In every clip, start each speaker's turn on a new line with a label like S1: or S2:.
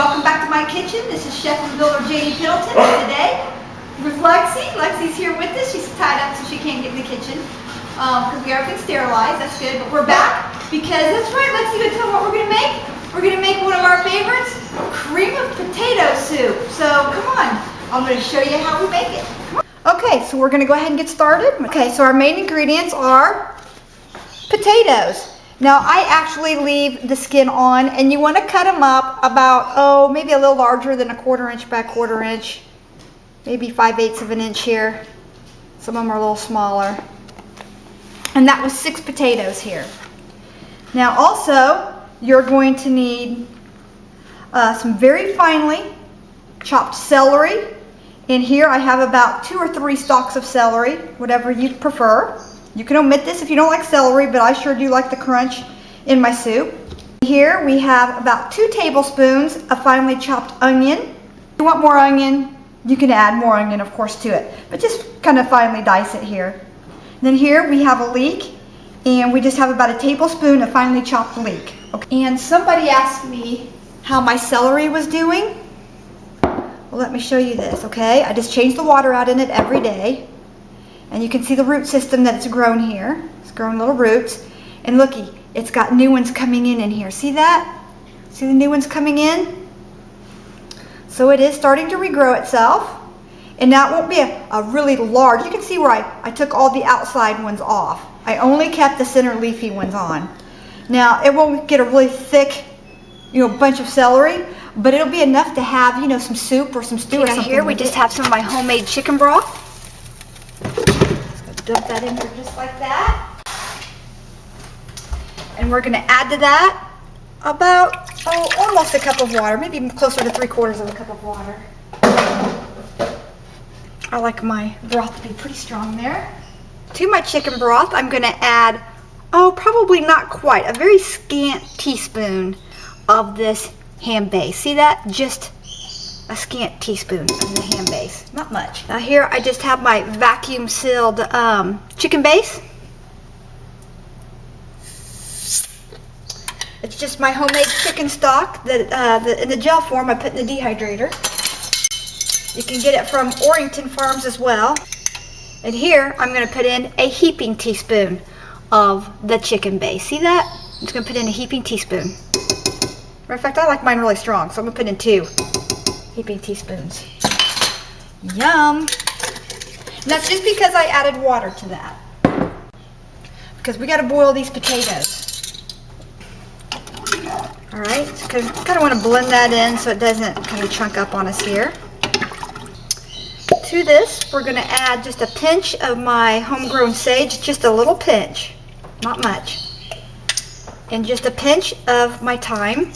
S1: welcome back to my kitchen. This is Chef and Builder J.D. Piddleton, and today with Lexi. Lexi's here with us. She's tied up so she can't get in the kitchen because we have everything sterilized. That's good, but we're back because that's right. Lexi, gonna tell them what we're gonna make. We're gonna make one of our favorites, cream of potato soup. So come on, I'm gonna show you how we make it. Come on. Okay, so we're gonna go ahead and get started. Okay, so our main ingredients are potatoes. Now I actually leave the skin on, and you want to cut them up about, maybe a little larger than a 1/4 inch by 1/4 inch, maybe 5/8 of an inch here. Some of them are a little smaller. And that was 6 potatoes here. Now also, you're going to need some very finely chopped celery. In here I have about 2 or 3 stalks of celery, whatever you prefer. You can omit this if you don't like celery, but I sure do like the crunch in my soup. Here we have about 2 tablespoons of finely chopped onion. If you want more onion, you can add more onion, of course, to it, but just kind of finely dice it here. And then here we have a leek, and we just have about a tablespoon of finely chopped leek. Okay. And somebody asked me how my celery was doing. Well, let me show you this, okay? I just change the water out in it every day. And you can see the root system that it's grown here. It's grown little roots. And looky, it's got new ones coming in here. See that? See the new ones coming in? So it is starting to regrow itself. And now it won't be a really large. You can see where I took all the outside ones off. I only kept the center leafy ones on. Now it won't get a really thick, bunch of celery, but it'll be enough to have, some soup or some stew or something. Here we just have some of my homemade chicken broth. Dump that in here just like that. And we're going to add to that about, almost a cup of water, maybe closer to 3/4 of a cup of water. I like my broth to be pretty strong there. To my chicken broth, I'm going to add, probably not quite, a very scant teaspoon of this ham base. See that? Just a scant teaspoon of the ham base, not much. Now here I just have my vacuum sealed chicken base. It's just my homemade chicken stock that in the gel form I put in the dehydrator. You can get it from Orrington Farms as well. And here I'm going to put in a heaping teaspoon of the chicken base. See that? I'm just going to put in a heaping teaspoon. Matter of fact, I like mine really strong, so I'm going to put in 2 heaping teaspoons. Yum! And that's just because I added water to that. Because we got to boil these potatoes. Alright, so kind of want to blend that in so it doesn't kind of chunk up on us here. To this, we're going to add just a pinch of my homegrown sage, just a little pinch, not much. And just a pinch of my thyme.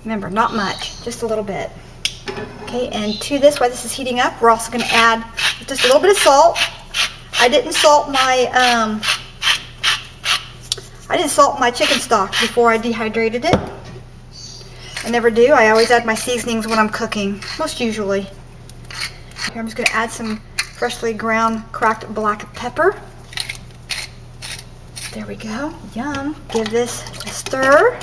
S1: Remember, not much, just a little bit. Okay, and to this, while this is heating up, we're also going to add just a little bit of salt. I didn't salt my chicken stock before I dehydrated it. I never do. I always add my seasonings when I'm cooking, most usually. Here I'm just going to add some freshly ground cracked black pepper. There we go. Yum. Give this a stir.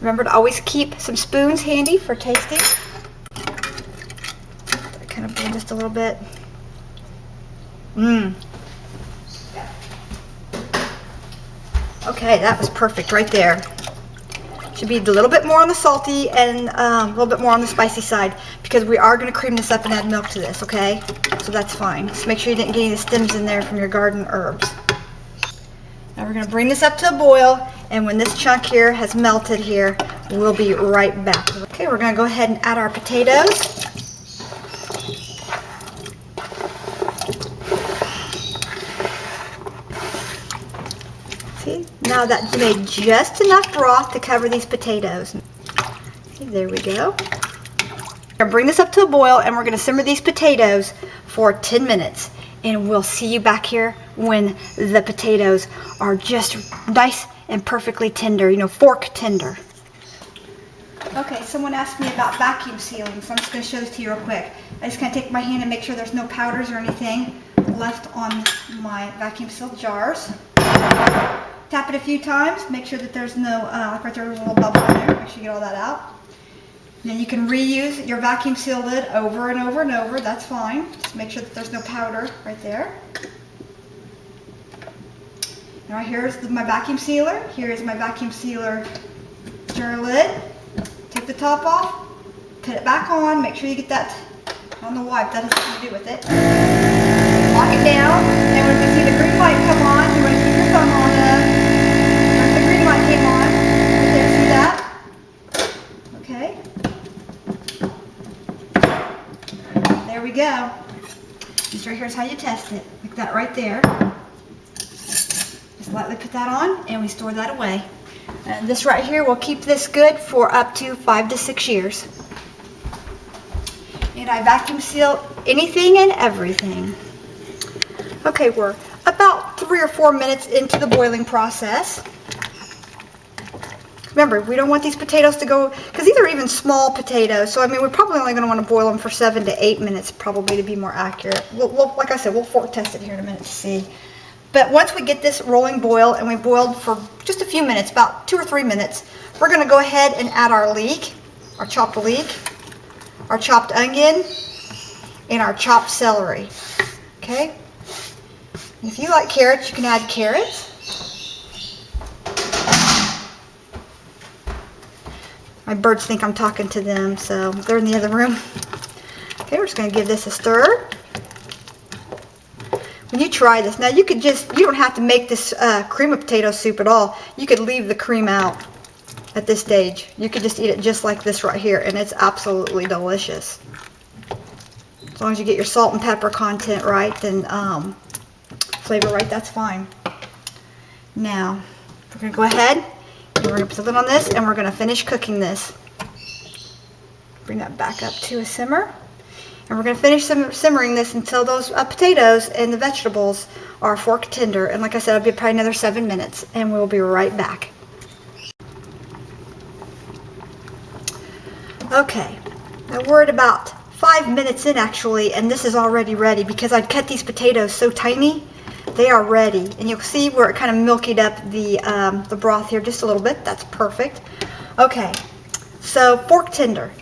S1: Remember to always keep some spoons handy for tasting. Kind of blend just a little bit. Okay, that was perfect right there. Should be a little bit more on the salty and a little bit more on the spicy side because we are going to cream this up and add milk to this, okay? So that's fine. Just make sure you didn't get any of the stems in there from your garden herbs. Now we're going to bring this up to a boil, and when this chunk here has melted here, we'll be right back. Okay, we're going to go ahead and add our potatoes. See, now that you made just enough broth to cover these potatoes. Okay, there we go. We're going to bring this up to a boil, and we're going to simmer these potatoes for 10 minutes. And we'll see you back here when the potatoes are just nice and perfectly tender, fork tender. Okay, someone asked me about vacuum sealing, so I'm just going to show this to you real quick. I just kind of take my hand and make sure there's no powders or anything left on my vacuum sealed jars. Tap it a few times. Make sure that there's no, like right there's a little bubble in there. Make sure you get all that out. And then you can reuse your vacuum seal lid over and over and over. That's fine. Just make sure that there's no powder right there. Now here's my vacuum sealer. Here is my vacuum sealer stir lid. Take the top off, put it back on. Make sure you get that on the wipe. That has nothing to do with it. Lock it down, and when you see the green light come on, you want to keep your thumb on it. Once the green light came on, right there, see that? Okay. There we go. This right here is how you test it. Like that right there. Just lightly put that on, and we store that away. And this right here will keep this good for up to 5 to 6 years. And I vacuum seal anything and everything. Okay, we're about 3 or 4 minutes into the boiling process. Remember, we don't want these potatoes to go, because these are even small potatoes, so I mean, we're probably only going to want to boil them for 7 to 8 minutes, probably, to be more accurate. We'll, like I said, we'll fork test it here in a minute to see. But once we get this rolling boil, and we boiled for just a few minutes, about 2 or 3 minutes, we're going to go ahead and add our leek, our chopped leek, our chopped onion, and our chopped celery. Okay? And if you like carrots, you can add carrots. My birds think I'm talking to them, so they're in the other room. Okay, we're just going to give this a stir. When you try this, now you don't have to make this cream of potato soup at all. You could leave the cream out at this stage. You could just eat it just like this right here, and it's absolutely delicious. As long as you get your salt and pepper content right, and flavor right, that's fine. Now, we're going to go ahead, and we're going to put the lid on this, and we're going to finish cooking this. Bring that back up to a simmer. And we're going to finish simmering this until those potatoes and the vegetables are fork tender. And like I said, it'll be probably another 7 minutes, and we'll be right back. Okay, now we're at about 5 minutes in actually, and this is already ready because I've cut these potatoes so tiny. They are ready, and you'll see where it kind of milkied up the broth here just a little bit. That's perfect. Okay, so fork tender.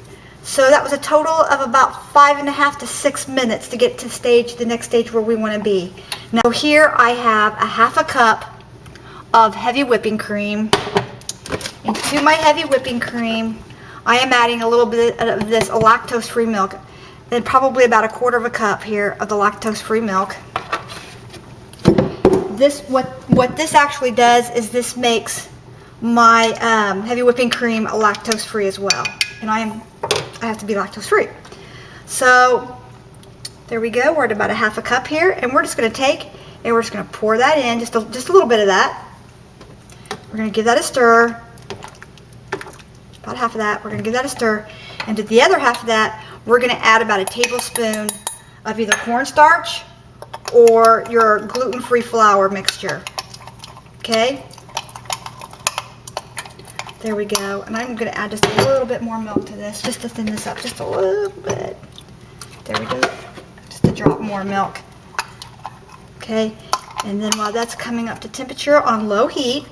S1: So that was a total of about 5.5 to 6 minutes to get to the next stage where we want to be. Now here I have a 1/2 cup of heavy whipping cream. And to my heavy whipping cream, I am adding a little bit of this lactose-free milk. And probably about 1/4 cup here of the lactose-free milk. What this actually does is this makes my heavy whipping cream lactose-free as well. And I have to be lactose free. So there we go. We're at about a 1/2 cup here, and we're just going to take and we're just going to pour that in, just a little bit of that. We're going to give that a stir. About 1/2 of that. We're going to give that a stir, and to the other 1/2 of that, we're going to add about a tablespoon of either cornstarch or your gluten-free flour mixture. Okay. There we go, and I'm going to add just a little bit more milk to this, just to thin this up just a little bit. There we go, just a drop more milk. Okay, and then while that's coming up to temperature on low heat,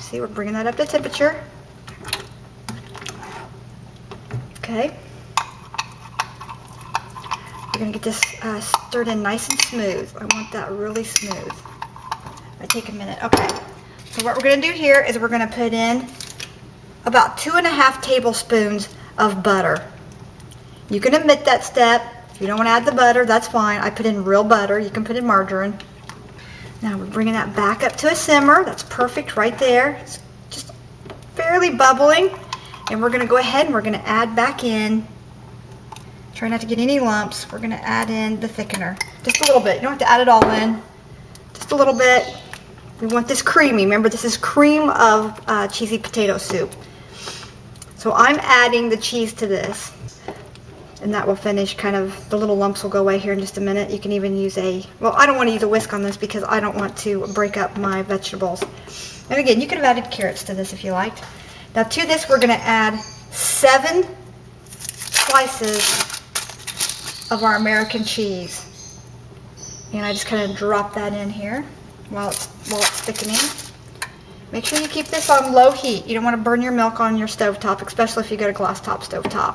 S1: see, we're bringing that up to temperature. Okay, we're going to get this stirred in nice and smooth. I want that really smooth. I take a minute. Okay, so what we're going to do here is we're going to put in about 2.5 tablespoons of butter. You can omit that step. If you don't want to add the butter, that's fine. I put in real butter. You can put in margarine. Now we're bringing that back up to a simmer. That's perfect right there. It's just barely bubbling. And we're going to go ahead and we're going to add back in, try not to get any lumps, we're going to add in the thickener. Just a little bit. You don't have to add it all in. Just a little bit. We want this creamy. Remember, this is cream of cheesy potato soup. So I'm adding the cheese to this, and that will finish kind of, the little lumps will go away here in just a minute. You can even use well, I don't want to use a whisk on this because I don't want to break up my vegetables. And again, you could have added carrots to this if you liked. Now to this, we're going to add 7 slices of our American cheese. And I just kind of drop that in here while it's thickening. Make sure you keep this on low heat. You don't want to burn your milk on your stovetop, especially if you got a glass top stovetop.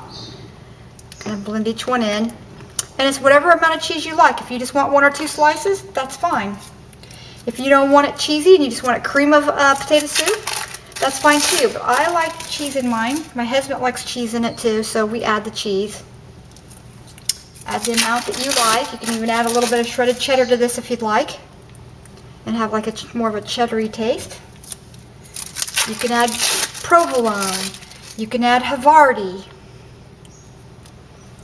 S1: Kind of blend each one in. And it's whatever amount of cheese you like. If you just want 1 or 2 slices, that's fine. If you don't want it cheesy and you just want a cream of potato soup, that's fine too. But I like cheese in mine. My husband likes cheese in it too, so we add the cheese. Add the amount that you like. You can even add a little bit of shredded cheddar to this if you'd like, and have like a more of a cheddary taste. You can add provolone. You can add Havarti.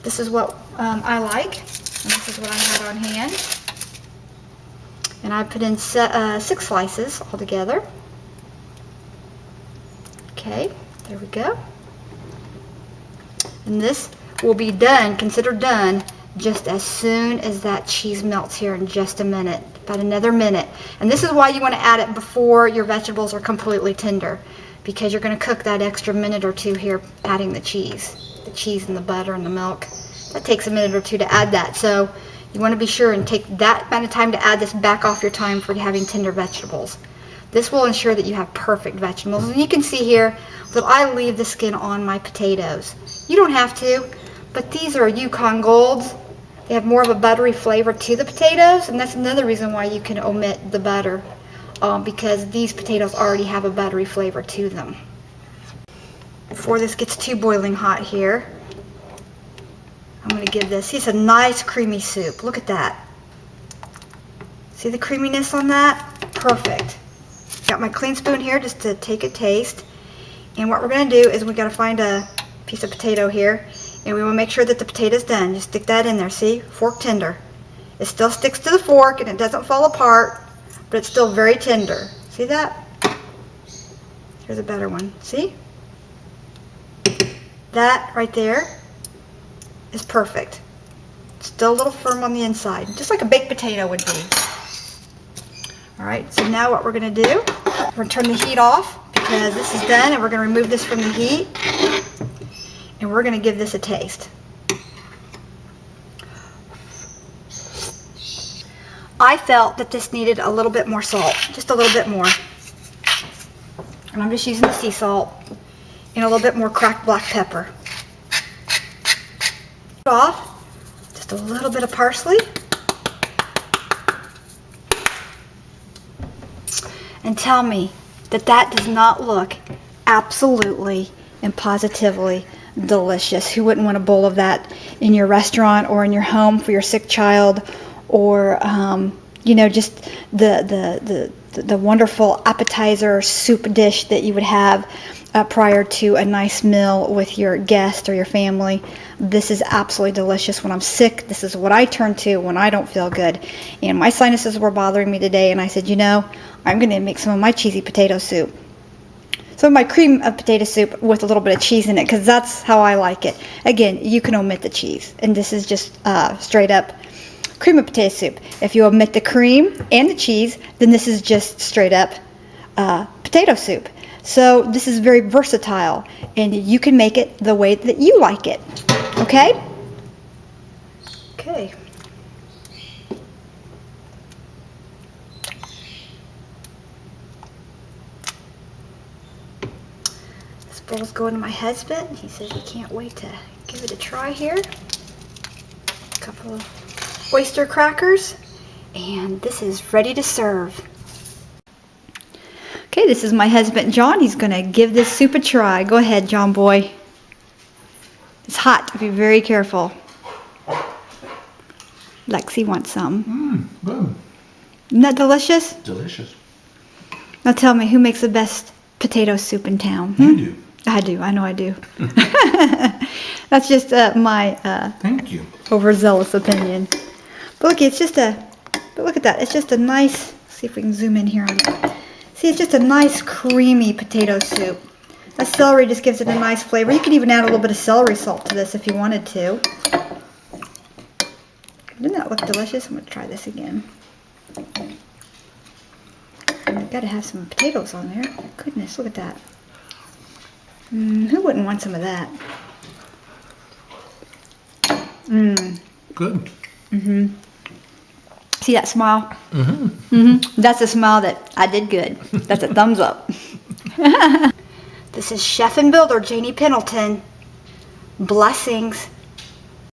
S1: This is what I like, and this is what I had on hand. And I put in 6 slices altogether. Okay, there we go. And this will be done, considered done, just as soon as that cheese melts here in just a minute, about another minute. And this is why you want to add it before your vegetables are completely tender, because you're going to cook that extra minute or 2 here adding the cheese and the butter and the milk. That takes a minute or 2 to add that, so you want to be sure and take that amount of time to add this back off your time for having tender vegetables. This will ensure that you have perfect vegetables. And you can see here that I leave the skin on my potatoes. You don't have to, but these are Yukon Golds. They have more of a buttery flavor to the potatoes, and that's another reason why you can omit the butter, because these potatoes already have a buttery flavor to them. Before this gets too boiling hot here, I'm going to give this, it's a nice creamy soup. Look at that. See the creaminess on that? Perfect. Got my clean spoon here just to take a taste. And what we're going to do is we got to find a piece of potato here, and we will make sure that the potato's done. Just stick that in there, see? Fork tender. It still sticks to the fork and it doesn't fall apart, but it's still very tender. See that? Here's a better one. See? That right there is perfect. Still a little firm on the inside, just like a baked potato would be. Alright, so now what we're going to do, we're going to turn the heat off because this is done, and we're going to remove this from the heat, and we're going to give this a taste. I felt that this needed a little bit more salt, just a little bit more. And I'm just using the sea salt and a little bit more cracked black pepper. Off, just a little bit of parsley. And tell me that that does not look absolutely and positively delicious. Who wouldn't want a bowl of that in your restaurant or in your home for your sick child, or you know, just the wonderful appetizer soup dish that you would have prior to a nice meal with your guest or your family. This is absolutely delicious. When I'm sick, this is what I turn to when I don't feel good. And my sinuses were bothering me today, and I said, you know, I'm going to make some of my cheesy potato soup. Some of my cream of potato soup with a little bit of cheese in it, because that's how I like it. Again, you can omit the cheese, and this is just straight up cream of potato soup. If you omit the cream and the cheese, then this is just straight up potato soup. So this is very versatile, and you can make it the way that you like it. Okay? Okay. This bowl's going to my husband. He says he can't wait to give it a try here. A couple of oyster crackers, and this is ready to serve. Okay, this is my husband, John. He's going to give this soup a try. Go ahead, John boy. It's hot. Be very careful. Lexi wants some.
S2: Good.
S1: Isn't that delicious?
S2: Delicious.
S1: Now tell me, who makes the best potato soup in town?
S2: You do.
S1: I do. I know I do. That's just my
S2: Thank you.
S1: overzealous opinion. But look, it's just a. But look at that. It's just a nice. See if we can zoom in here on it. See, it's just a nice creamy potato soup. That celery just gives it a nice flavor. You could even add a little bit of celery salt to this if you wanted to. Didn't that look delicious? I'm going to try this again. I've got to have some potatoes on there. Goodness, look at that. Who wouldn't want some of that?
S2: Good.
S1: See that smile?
S2: Mm-hmm.
S1: Mm-hmm. That's a smile that I did good. That's a thumbs up. This is Chef and Builder Janie Pendleton. Blessings.